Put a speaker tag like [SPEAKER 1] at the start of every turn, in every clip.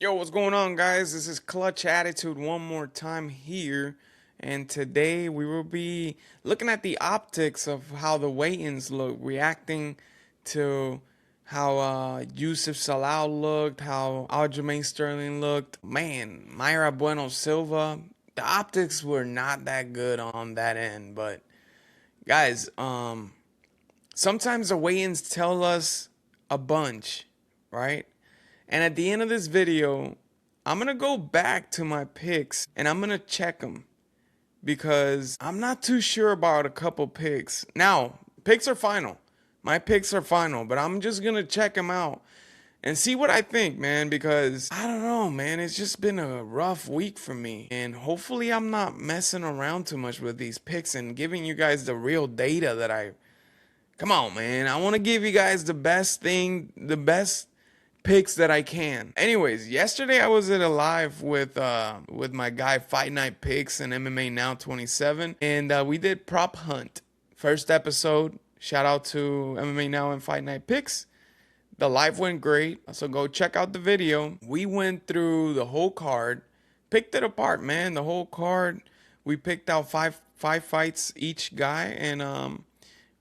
[SPEAKER 1] Yo, what's going on, guys? This is Clutch Attitude one more time here. And today we will be looking at the optics of how the weigh-ins look, reacting to how Youssef Zalal looked, how Aljamain Sterling looked. Man, Mayra Bueno Silva, the optics were not that good on that end. But guys, sometimes the weigh-ins tell us a bunch, right? And at the end of this video, I'm going to go back to my picks and I'm going to check them because I'm not too sure about a couple picks. Now, picks are final. My picks are final, but I'm just going to check them out and see what I think, man, because I don't know, man. It's just been a rough week for me. And hopefully I'm not messing around too much with these picks and giving you guys the real data that I... Come on, man. I want to give you guys the best thing, the best picks that I can. Anyways, yesterday I was at a live with my guy Fight Night Picks and MMA Now 27, and we did prop hunt. First episode. Shout out to MMA Now and Fight Night Picks. The live went great, so go check out the video. We went through the whole card, picked it apart, man. The whole card. We picked out five fights each guy, and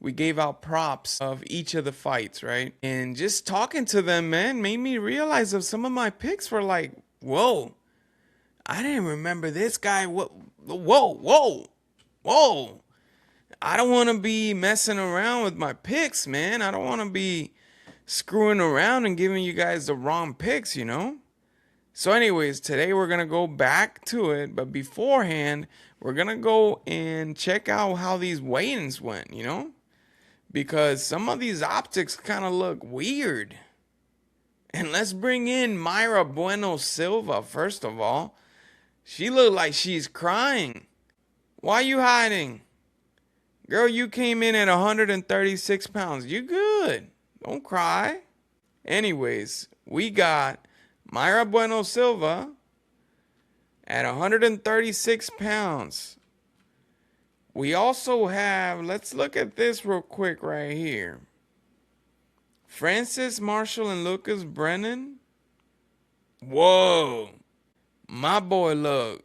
[SPEAKER 1] we gave out props of each of the fights, right? And just talking to them, man, made me realize that some of my picks were like, whoa, I didn't remember this guy. Whoa, whoa, whoa. I don't want to be messing around with my picks, man. I don't want to be screwing around and giving you guys the wrong picks, you know? So anyways, today we're going to go back to it. But beforehand, we're going to go and check out how these weigh-ins went, you know? Because some of these optics kind of look weird. And let's bring in Mayra Bueno Silva, first of all. She looked like she's crying. Why you hiding? Girl, you came in at 136 pounds. You good. Don't cry. Anyways, we got Mayra Bueno Silva at 136 pounds. We also have, let's look at this real quick right here. Francis Marshall and Lucas Brennan. Whoa. My boy look,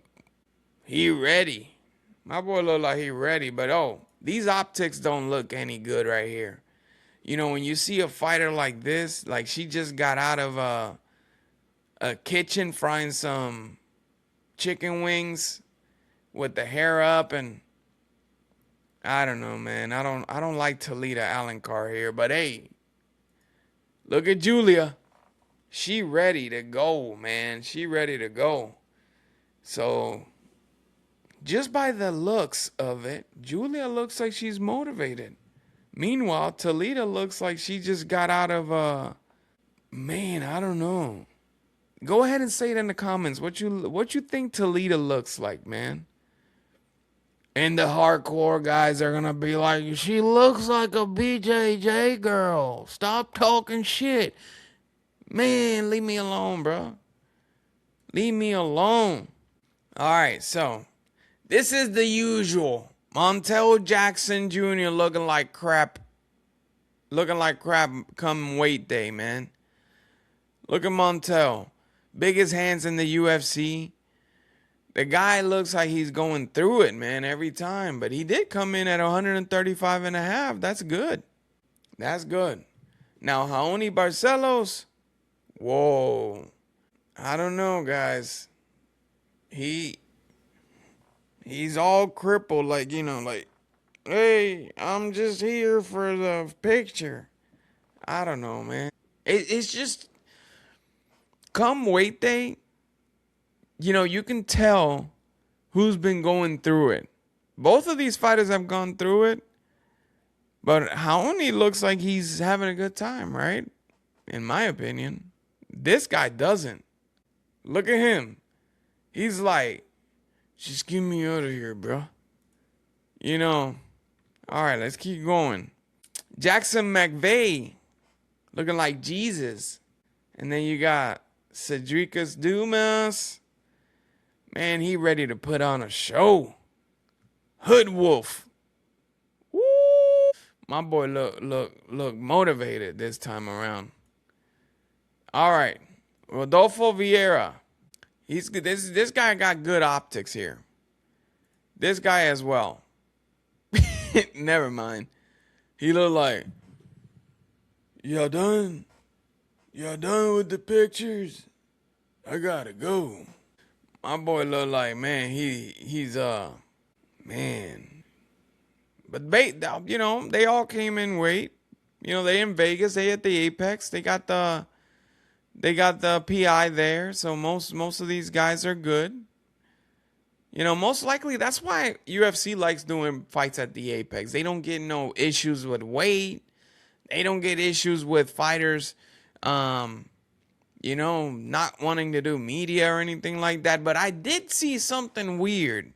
[SPEAKER 1] he ready. My boy look like he ready, but these optics don't look any good right here. You know, when you see a fighter like this, like she just got out of a kitchen frying some chicken wings with the hair up, and I don't know, man. I don't like Talita Alencar here, but hey, look at Julia. She ready to go, man. She ready to go. So, just by the looks of it, Julia looks like she's motivated. Meanwhile, Talita looks like she just got out of man, I don't know. Go ahead and say it in the comments. What you think Talita looks like, man? And the hardcore guys are gonna be like, she looks like a BJJ girl. Stop talking shit. Man, leave me alone, bro. Leave me alone. Alright, so this is the usual. Montel Jackson Jr. looking like crap. Looking like crap come weight day, man. Look at Montel. Biggest hands in the UFC. The guy looks like he's going through it, man, every time. But he did come in at 135 and a half. That's good. That's good. Now, Raoni Barcelos. Whoa. I don't know, guys. He's all crippled, like, you know, like, hey, I'm just here for the picture. I don't know, man. It's just, come weight day, you know, you can tell who's been going through it. Both of these fighters have gone through it, but Raoni looks like he's having a good time, right? In my opinion. This guy doesn't. Look at him. He's like, just get me out of here, bro. You know, all right, let's keep going. Jackson McVeigh looking like Jesus. And then you got Cedricus Dumas. Man, he ready to put on a show. Hood Wolf. Woo! My boy look motivated this time around. All right. Rodolfo Vieira. He's good. This guy got good optics here. This guy as well. Never mind. He looked like, y'all done? Y'all done with the pictures? I gotta go. My boy looked like, man, he's man. But they all came in weight. They in Vegas, they at the Apex. They got the PI there, so most of these guys are good. Most likely that's why UFC likes doing fights at the Apex. They don't get no issues with weight. They don't get issues with fighters, not wanting to do media or anything like that. But I did see something weird.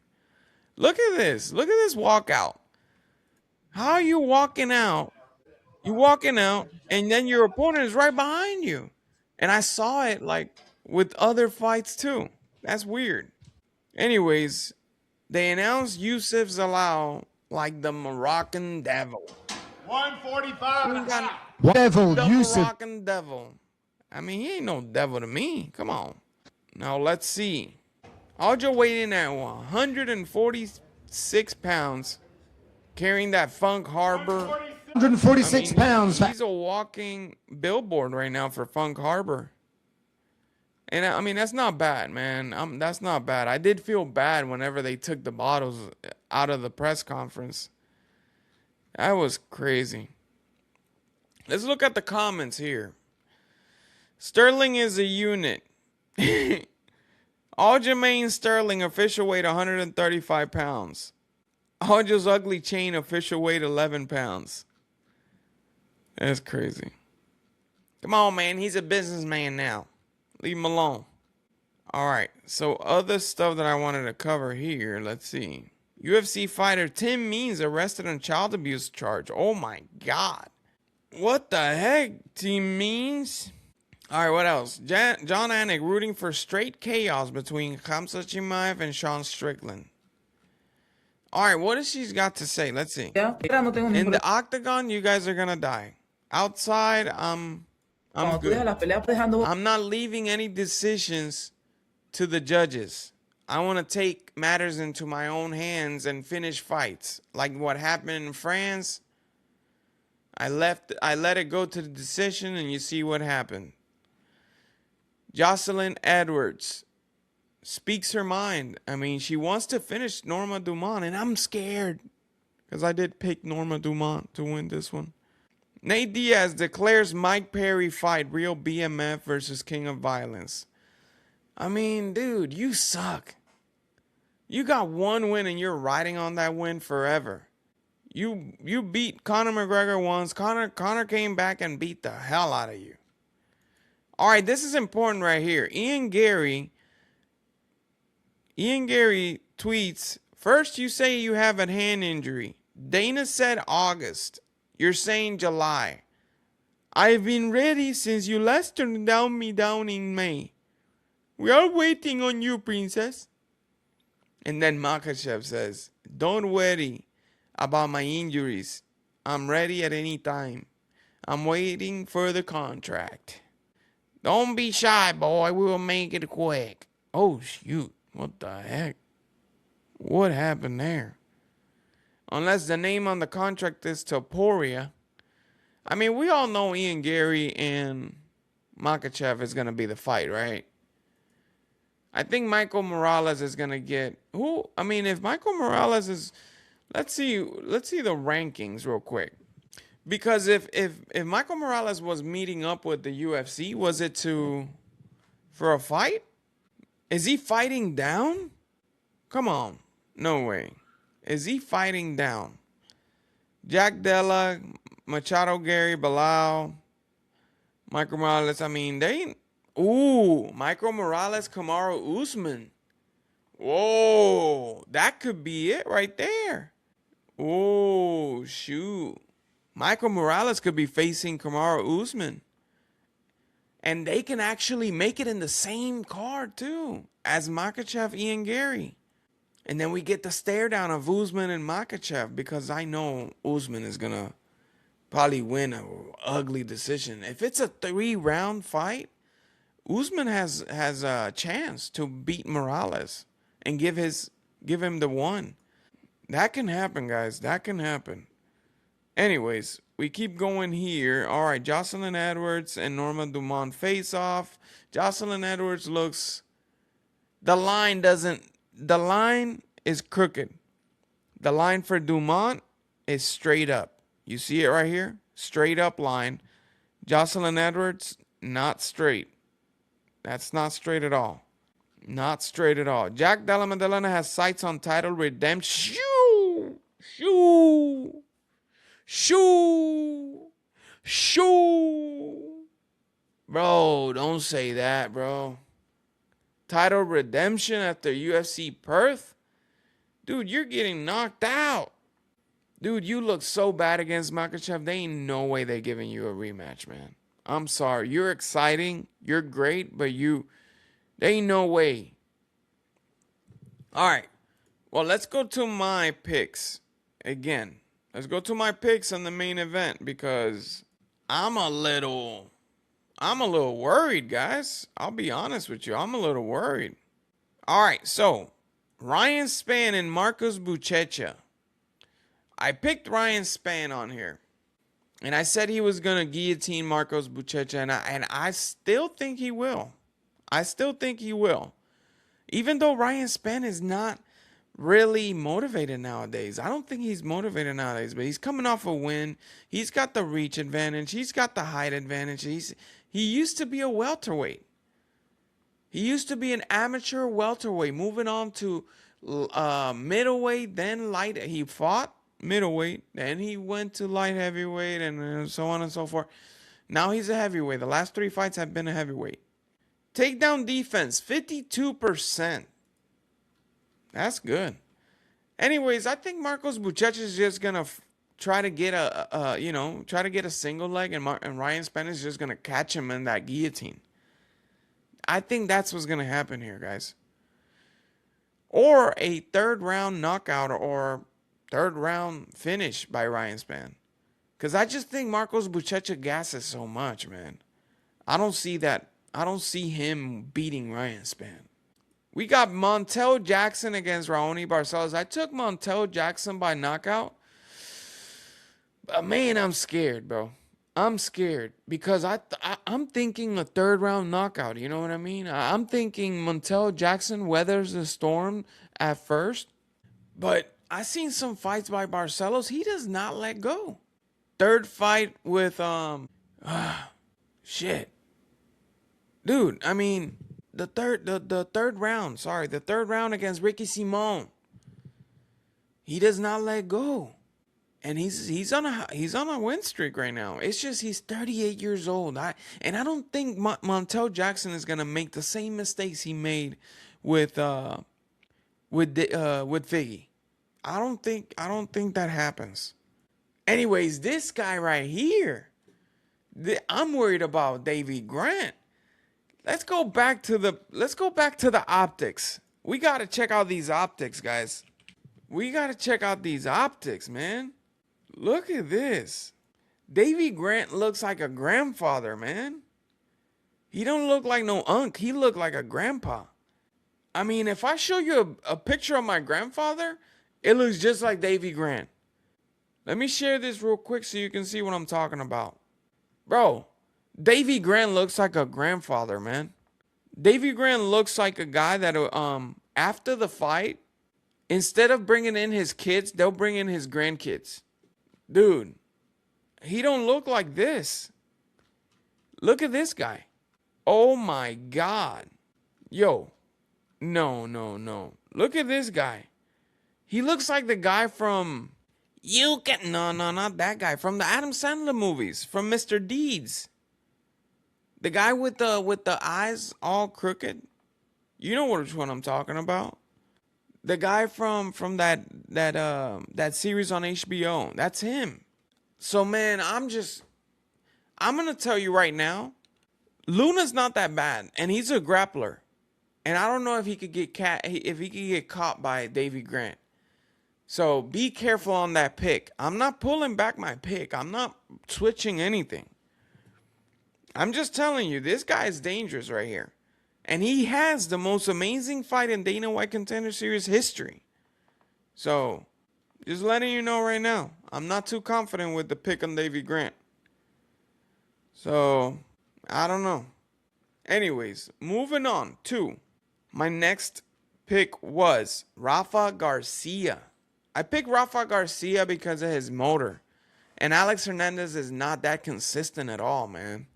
[SPEAKER 1] Look at this. Look at this walkout. How are you walking out? You walking out, and then your opponent is right behind you. And I saw it like with other fights too. That's weird. Anyways, they announced Youssef Zalal like the Moroccan devil.
[SPEAKER 2] 145.
[SPEAKER 1] Devil, the Youssef. Moroccan devil. I mean, he ain't no devil to me. Come on. Now let's see. Aljo weighed in at 146 pounds, carrying that Funk Harbor.
[SPEAKER 2] 146 pounds.
[SPEAKER 1] He's a walking billboard right now for Funk Harbor. And I mean, that's not bad, man. That's not bad. I did feel bad whenever they took the bottles out of the press conference. That was crazy. Let's look at the comments here. Sterling is a unit. Aljamain Sterling, official weight 135 pounds. Aljo's ugly chain, official weight 11 pounds. That's crazy. Come on, man. He's a businessman now. Leave him alone. All right. So other stuff that I wanted to cover here. Let's see. UFC fighter Tim Means arrested on child abuse charge. Oh my God. What the heck, Tim Means? All right. What else? John Anik rooting for straight chaos between Khamzat Chimaev and Sean Strickland. All right. What has she got to say? Let's see. In the octagon, you guys are gonna die. Outside, I'm good. I'm not leaving any decisions to the judges. I want to take matters into my own hands and finish fights. Like what happened in France. I let it go to the decision, and you see what happened. Jocelyn Edwards speaks her mind. I mean, she wants to finish Norma Dumont, and I'm scared because I did pick Norma Dumont to win this one. Nate Diaz declares Mike Perry fight real BMF versus King of Violence. I mean, dude, you suck. You got one win and you're riding on that win forever. You beat Conor McGregor once. Conor came back and beat the hell out of you. All right, this is important right here. Ian Gary tweets, first you say you have a hand injury. Dana said August. You're saying July. I've been ready since you last turned me down in May. We are waiting on you, princess. And then Makhachev says, don't worry about my injuries. I'm ready at any time. I'm waiting for the contract. Don't be shy, boy. We will make it quick. Oh, shoot. What the heck? What happened there? Unless the name on the contract is Topuria. I mean, we all know Ian Gary and Makhachev is going to be the fight, right? I think Michael Morales is going to get... Who? I mean, if Michael Morales is... Let's see the rankings real quick. Because if Michael Morales was meeting up with the UFC, was it for a fight? Is he fighting down? Come on. No way. Is he fighting down? Jack Della, Machado Gary, Bilal, Michael Morales. I mean, they ain't... Ooh, Michael Morales, Kamaru Usman. Whoa, that could be it right there. Oh, shoot. Michael Morales could be facing Kamaru Usman. And they can actually make it in the same card, too, as Makhachev, Ian Gary. And then we get the stare down of Usman and Makhachev, because I know Usman is going to probably win an ugly decision. If it's a 3-round fight, Usman has a chance to beat Morales and give him the one. That can happen, guys. That can happen. Anyways, we keep going here. All right, Jocelyn Edwards and Norma Dumont face off. Jocelyn Edwards looks. The line is crooked. The line for Dumont is straight up. You see it right here? Straight up line. Jocelyn Edwards, not straight. That's not straight at all. Not straight at all. Jack Della Maddalena has sights on title redemption. Shoo! Bro, don't say that, bro. Title redemption after UFC Perth? Dude, you're getting knocked out. Dude, you look so bad against Makhachev. There ain't no way they're giving you a rematch, man. I'm sorry. You're exciting. You're great, but there ain't no way. All right. Well, let's go to my picks again. Let's go to my picks on the main event because I'm a little worried, guys. I'll be honest with you. I'm a little worried. All right, so Ryan Spann and Marcos Buchecha. I picked Ryan Spann on here. And I said he was going to guillotine Marcos Buchecha, and I still think he will. I still think he will. Even though Ryan Spann is not really motivated nowadays. I don't think he's motivated nowadays, but he's coming off a win. He's got the reach advantage. He's got the height advantage. He used to be a welterweight. He used to be an amateur welterweight, moving on to middleweight, then light. He fought middleweight, then he went to light heavyweight, and so on and so forth. Now he's a heavyweight. The last 3 fights have been a heavyweight. Takedown defense, 52%. That's good. Anyways, I think Marcos Buchecha is just gonna try to get a single leg, and Ryan Spann is just gonna catch him in that guillotine. I think that's what's gonna happen here, guys. Or a 3rd round knockout or 3rd round finish by Ryan Spann. Because I just think Marcos Buchecha gasses so much, man. I don't see that. I don't see him beating Ryan Spann. We got Montel Jackson against Raoni Barcelos. I took Montel Jackson by knockout. But man, I'm scared, bro. I'm scared because I'm thinking a 3rd round knockout. You know what I mean? I'm thinking Montel Jackson weathers the storm at first. But I seen some fights by Barcelos. He does not let go. 3rd fight with shit. Dude, I mean, the third round against Ricky Simon. He does not let go. And he's on a win streak right now. It's just he's 38 years old. I don't think Montel Jackson is gonna make the same mistakes he made with Figgy. I don't think that happens. Anyways, this guy right here, I'm worried about Davey Grant. Let's go back to the optics. We got to check out these optics, guys. We got to check out these optics, man. Look at this. Davey Grant looks like a grandfather, man. He don't look like no unk. He look like a grandpa. I mean, if I show you a picture of my grandfather, it looks just like Davey Grant. Let me share this real quick so you can see what I'm talking about. Bro, Davey Grant looks like a grandfather, man. Davey Grant looks like a guy that after the fight, instead of bringing in his kids, they'll bring in his grandkids. Dude, he don't look like this. Look at this guy. Oh my God. Yo. No. Look at this guy. He looks like the guy from not that guy. From the Adam Sandler movies, from Mr. Deeds. The guy with the eyes all crooked. You know which one I'm talking about. The guy from that series on HBO. That's him. So man, I'm gonna tell you right now, Luna's not that bad, and he's a grappler. And I don't know if he could get caught by Davey Grant. So be careful on that pick. I'm not pulling back my pick. I'm not switching anything. I'm just telling you, this guy is dangerous right here. And he has the most amazing fight in Dana White Contender Series history. So, just letting you know right now, I'm not too confident with the pick on Davy Grant. So, I don't know. Anyways, moving on to my next pick was Rafa Garcia. I picked Rafa Garcia because of his motor. And Alex Hernandez is not that consistent at all, man.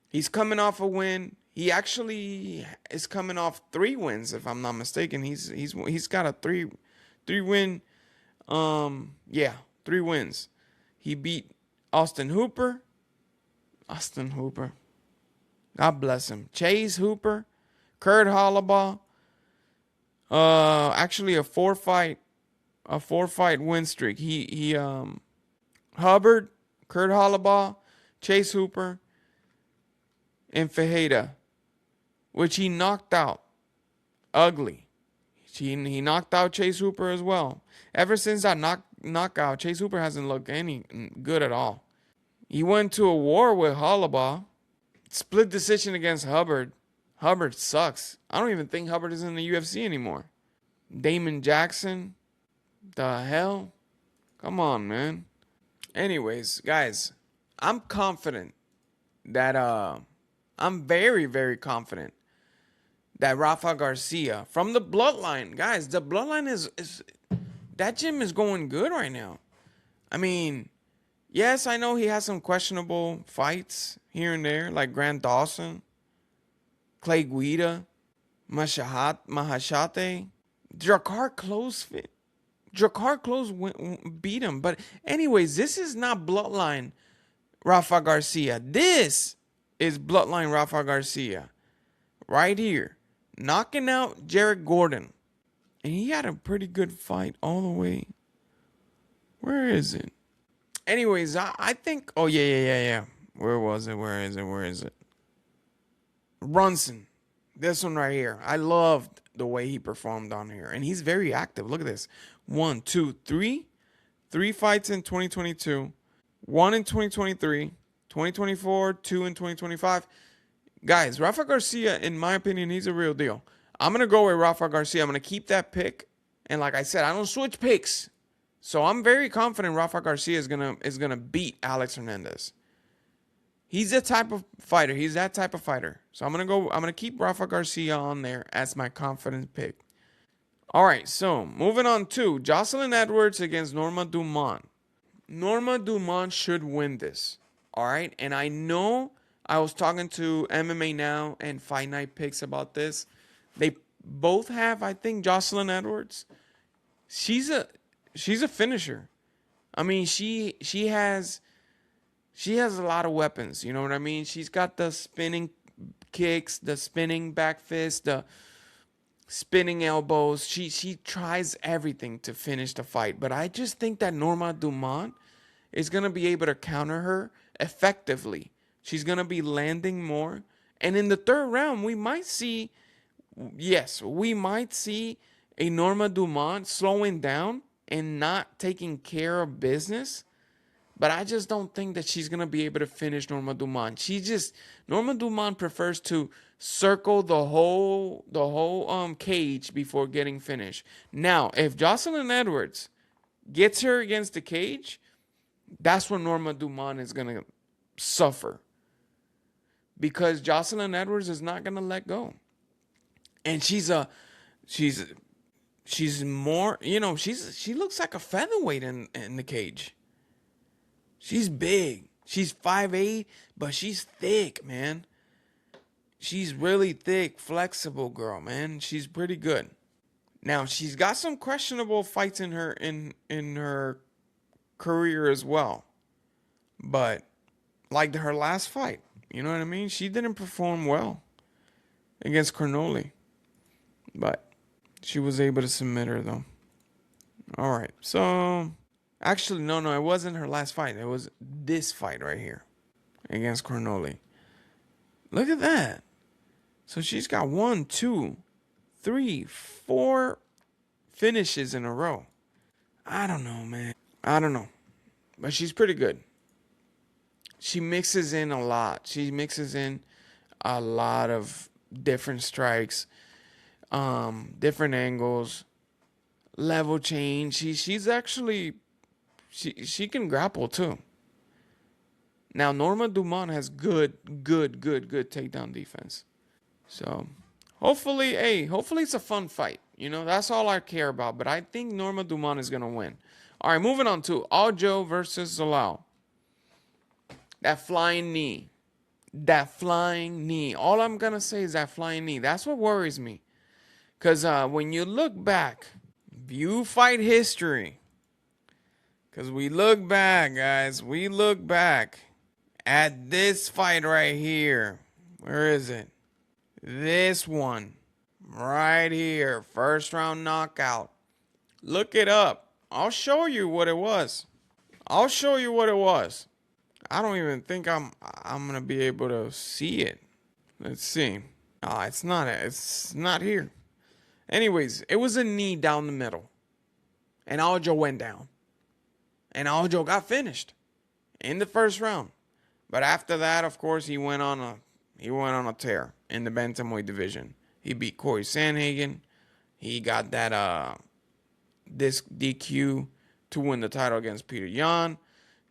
[SPEAKER 1] He's coming off a win. He actually is coming off 3 wins, if I'm not mistaken. He's got a three win. Yeah, 3 wins. He beat Austin Hooper. God bless him. Chase Hooper, Kurt Hollabaugh. Actually a 4-fight win streak. He Hubbard, Kurt Hollabaugh, Chase Hooper, and Fajeda, which he knocked out ugly. He knocked out Chase Hooper as well. Ever since that knockout, Chase Hooper hasn't looked any good at all. He went to a war with Hollabaugh. Split decision against Hubbard. Hubbard sucks. I don't even think Hubbard is in the UFC anymore. Damon Jackson. The hell? Come on, man. Anyways, guys, I'm confident that I'm very, very confident that Rafa Garcia from the bloodline, guys, the bloodline is that gym is going good right now. I mean, yes, I know he has some questionable fights here and there, like Grant Dawson, Clay Guida, Mahashate, Drakkar Close beat him. But anyways, this is not bloodline Rafa Garcia. This is bloodline Rafa Garcia. Right here. Knocking out Jared Gordon. And he had a pretty good fight all the way. Where is it? Anyways, I think... Oh, yeah. Where was it? Where is it? Brunson. This one right here. I loved the way he performed on here. And he's very active. Look at this. 1, 2, 3. 3 fights in 2022. 1 in 2023. 2024. 2 in 2025. Guys, Rafa Garcia, in my opinion, he's a real deal. I'm going to go with Rafa Garcia. I'm going to keep that pick. And like I said, I don't switch picks. So I'm very confident Rafa Garcia is gonna beat Alex Hernandez. He's that type of fighter. So I'm gonna keep Rafa Garcia on there as my confident pick. All right, so moving on to Jocelyn Edwards against Norma Dumont. Norma Dumont should win this. All right, and I know I was talking to MMA Now and Fight Night picks about this. They both have, I think, Jocelyn Edwards. She's a finisher. I mean, she has a lot of weapons. You know what I mean? She's got the spinning kicks, the spinning back fist, the spinning elbows. She tries everything to finish the fight. But I just think that Norma Dumont is going to be able to counter her effectively. She's going to be landing more. And in the 3rd round, we might see a Norma Dumont slowing down and not taking care of business. But I just don't think that she's going to be able to finish Norma Dumont. Norma Dumont prefers to circle the whole cage before getting finished. Now, if Jocelyn Edwards gets her against the cage, that's when Norma Dumont is going to suffer. Because Jocelyn Edwards is not going to let go. And she's more, she looks like a featherweight in the cage. She's big. She's 5'8", but she's thick, man. She's really thick, flexible girl, man. She's pretty good. Now, she's got some questionable fights in her career as well. But like her last fight, you know what I mean? She didn't perform well against Cornoli. But she was able to submit her, though. All right. So, actually, no, it wasn't her last fight. It was this fight right here against Cornoli. Look at that. So, she's got 1, 2, 3, 4 finishes in a row. I don't know, man. I don't know. But she's pretty good. she mixes in a lot. She mixes in a lot of different strikes, different angles, level change. She's actually she can grapple too. Now Norma Dumont has good takedown defense. So hopefully it's a fun fight. You know, that's all I care about. But I think Norma Dumont is gonna win. All right, moving on to Aljo versus Zalal. That flying knee. That flying knee. All I'm going to say is that flying knee. That's what worries me. Because when you look back, view fight history. Because we look back, guys. We look back at this fight right here. Where is it? This one. Right here. First round knockout. Look it up. I'll show you what it was. I'll show you what it was. I don't even think I'm gonna be able to see it. Let's see. It's not here. Anyways, it was a knee down the middle. And Aljo went down. And Aljo got finished in the first round. But after that, of course, he went on a tear in the bantamweight division. He beat Corey Sandhagen. He got that disc DQ to win the title against Peter Yan.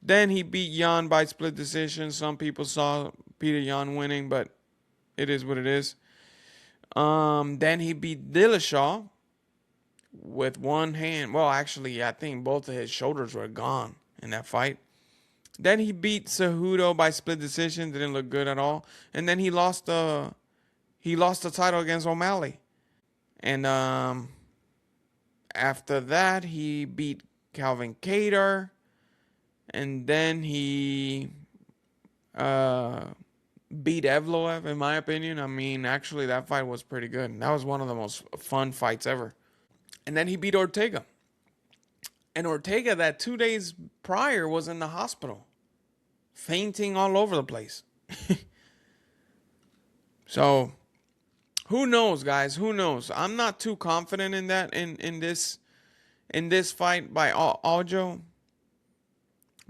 [SPEAKER 1] Then he beat Yan by split decision. Some people saw Peter Yan winning, but it is what it is. Then he beat Dillashaw with one hand. Well, actually, I think both of his shoulders were gone in that fight. Then he beat Cejudo by split decision. Didn't look good at all. And then he lost the title against O'Malley. And after that, he beat Calvin Kattar. And then he beat Evloev, in my opinion. I mean, actually, that fight was pretty good. That was one of the most fun fights ever. And then he beat Ortega. And Ortega, that 2 days prior, was in the hospital, fainting all over the place. So, who knows, guys? Who knows? I'm not too confident in that in this fight by Aljo.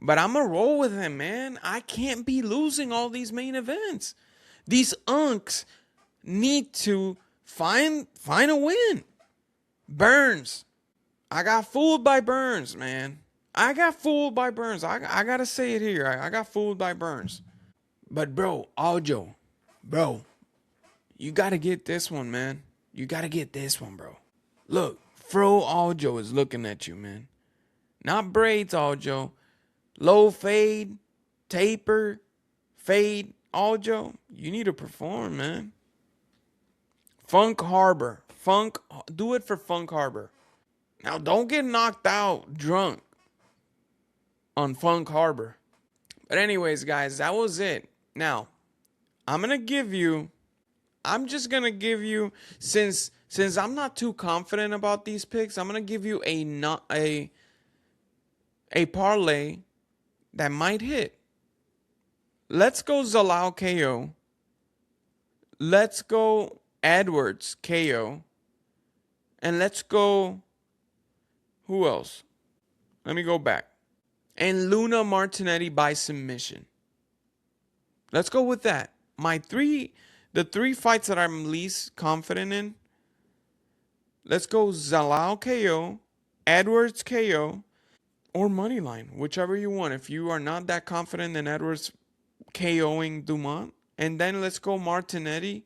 [SPEAKER 1] But I'm going to roll with him, man. I can't be losing all these main events. These unks need to find a win. Burns. I got fooled by Burns, man. I got fooled by Burns. I got to say it here. I got fooled by Burns. But, bro, Aljo, bro, you got to get this one, man. You got to get this one, bro. Look, Fro Aljo is looking at you, man. Not braids, Aljo. Low fade, taper, fade, Aljo. You need to perform, man. Funk Harbor. Do it for Funk Harbor. Now, don't get knocked out drunk on Funk Harbor. But anyways, guys, that was it. Now, I'm just going to give you, since I'm not too confident about these picks, I'm going to give you a parlay that might hit. Let's go Zalal KO. Let's go Edwards KO. And let's go, who else? Let me go back. And Luna Martinetti by submission. Let's go with that. The three fights that I'm least confident in. Let's go Zalal KO, Edwards KO, or Moneyline, whichever you want. If you are not that confident in Edwards KOing Dumont. And then let's go Martinetti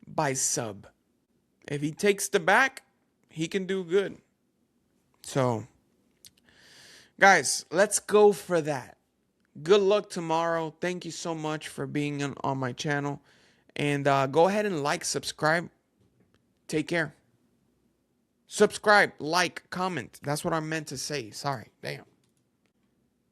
[SPEAKER 1] by sub. If he takes the back, he can do good. So, guys, let's go for that. Good luck tomorrow. Thank you so much for being on my channel. And go ahead and like, subscribe. Take care. Subscribe, like, comment. That's what I meant to say. Sorry. Damn.